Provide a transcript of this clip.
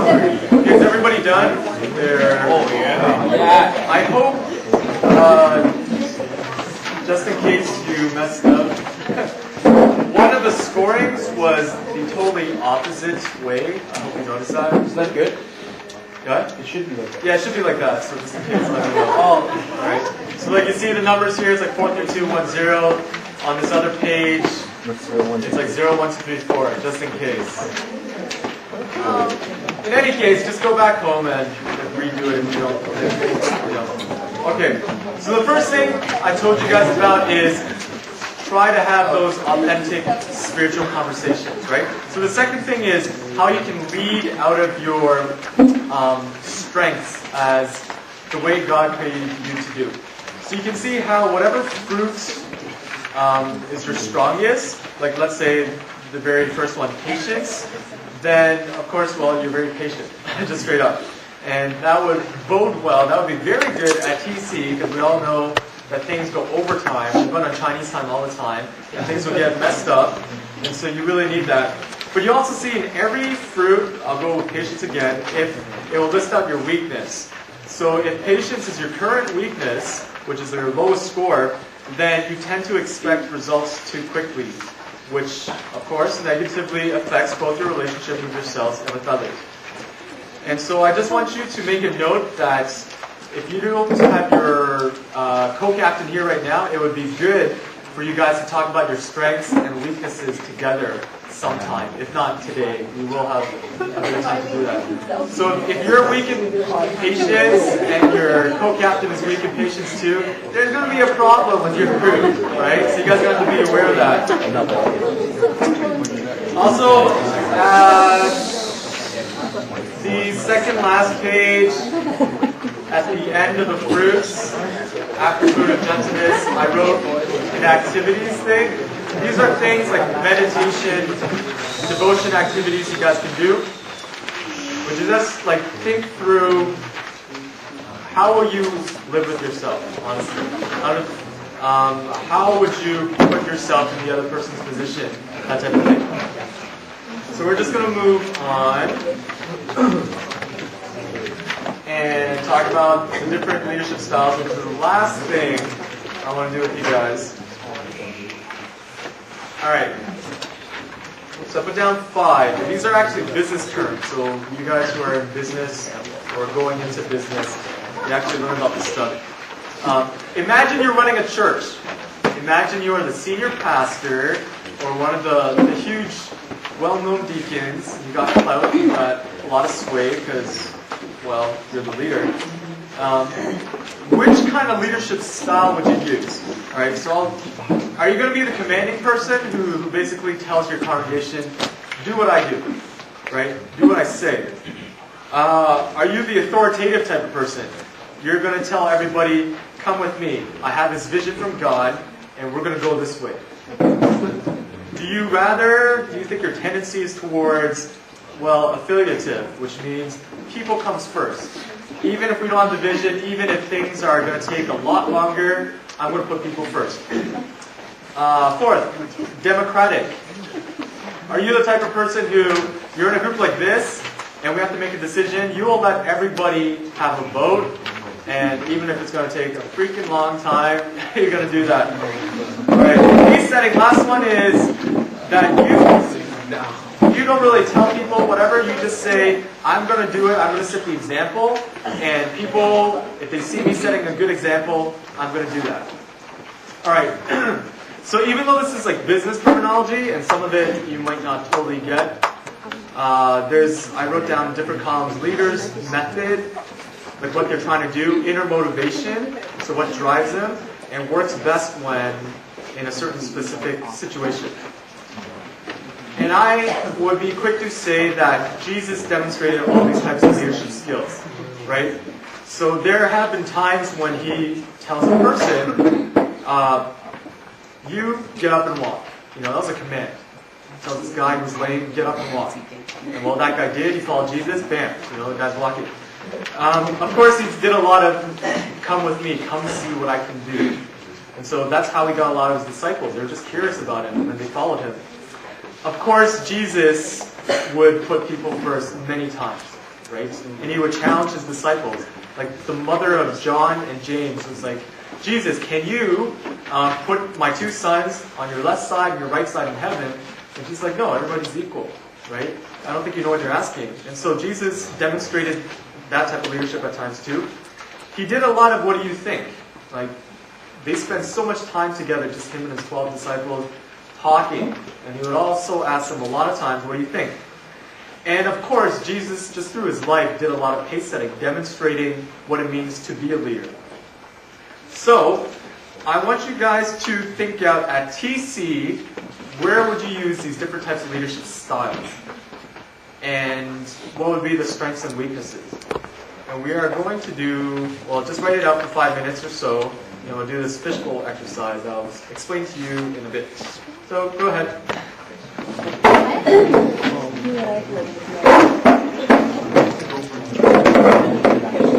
Okay, is everybody done? Oh, yeah. I hope, just in case you messed up, one of the scorings was the totally opposite way. I hope you noticed that. Is that good? What? It should be like that. Yeah, it should be like that, so just in case, let me know. Alright, so like you see the numbers here, it's like 43210. On this other page, it's like 0, 1, 2, 3, 4, just in case. In any case, just go back home and redo it if you don't. Okay, so the first thing I told you guys about is try to have those authentic spiritual conversations, right? So the second thing is how you can lead out of your strengths as the way God created you to do. So you can see how whatever fruit is your strongest, like let's say the very first one, patience, then of course, well, you're very patient, just straight up. And that would bode well, that would be very good at TC, because we all know that things go overtime. We run on Chinese time all the time, and things will get messed up, and so you really need that. But you also see in every fruit, I'll go with patience again, if it will list out your weakness. So if patience is your current weakness, which is your lowest score, then you tend to expect results too quickly, which, of course, negatively affects both your relationship with yourselves and with others. And so I just want you to make a note that if you don't have your co-captain here right now, it would be good for you guys to talk about your strengths and weaknesses together sometime. If not today, we will have a bit of time to do that. So if you're weak in patience and your co-captain is weak in patience too, there's going to be a problem with your crew, right? So you guys have to be aware of that. Also, the second last page, at the end of the fruits, after fruit of gentleness, I wrote an activities thing. These are things like meditation, devotion activities you guys can do, which is just like think through how will you live with yourself, honestly. How would you put yourself in the other person's position, that type of thing. So we're just going to move on and talk about the different leadership styles, which is the last thing I want to do with you guys. Alright, so I put down 5. And these are actually business terms, so you guys who are in business or going into business, you actually learn about this stuff. Imagine you're running a church. Imagine you are the senior pastor or one of the huge, well-known deacons. You got clout, you got a lot of sway because, well, you're the leader. Which kind of leadership style would you use? Alright, so are you going to be the commanding person who basically tells your congregation, do what I do, right? Do what I say. Are you the authoritative type of person? You're going to tell everybody, come with me. I have this vision from God, and we're going to go this way. Do you think your tendency is towards, well, affiliative, which means people comes first. Even if we don't have the vision, even if things are going to take a lot longer, I'm going to put people first. Fourth, democratic. Are you the type of person who, you're in a group like this, and we have to make a decision, you will let everybody have a vote, and even if it's going to take a freaking long time, you're going to do that. Alright, peace setting. Last one is that you don't really tell people whatever, you just say, I'm going to do it, I'm going to set the example, and people, if they see me setting a good example, I'm going to do that. Alright, so even though this is like business terminology, and some of it you might not totally get, I wrote down different columns: leaders, method, like what they're trying to do, inner motivation, so what drives them, and works best when in a certain specific situation. And I would be quick to say that Jesus demonstrated all these types of leadership skills, right? So there have been times when he tells a person, you get up and walk. That was a command. He tells this guy who's lame, get up and walk. And well, that guy did. He followed Jesus. Bam. The guy's walking. Of course, he did a lot of, come with me, come see what I can do. And so that's how he got a lot of his disciples. They were just curious about him, and they followed him. Of course, Jesus would put people first many times. right? And he would challenge his disciples. Like the mother of John and James was like, Jesus, can you put my two sons on your left side and your right side in heaven? And he's like, no, everybody's equal, right? I don't think you know what you're asking. And so Jesus demonstrated that type of leadership at times too. He did a lot of what do you think? Like, they spent so much time together, just him and his 12 disciples, talking. And he would also ask them a lot of times, what do you think? And of course, Jesus, just through his life, did a lot of pace setting, demonstrating what it means to be a leader. So, I want you guys to think out at TC, where would you use these different types of leadership styles? And what would be the strengths and weaknesses? And we are going to do, well, just write it out for 5 minutes or so. And we'll do this fishbowl exercise I'll explain to you in a bit. So, go ahead.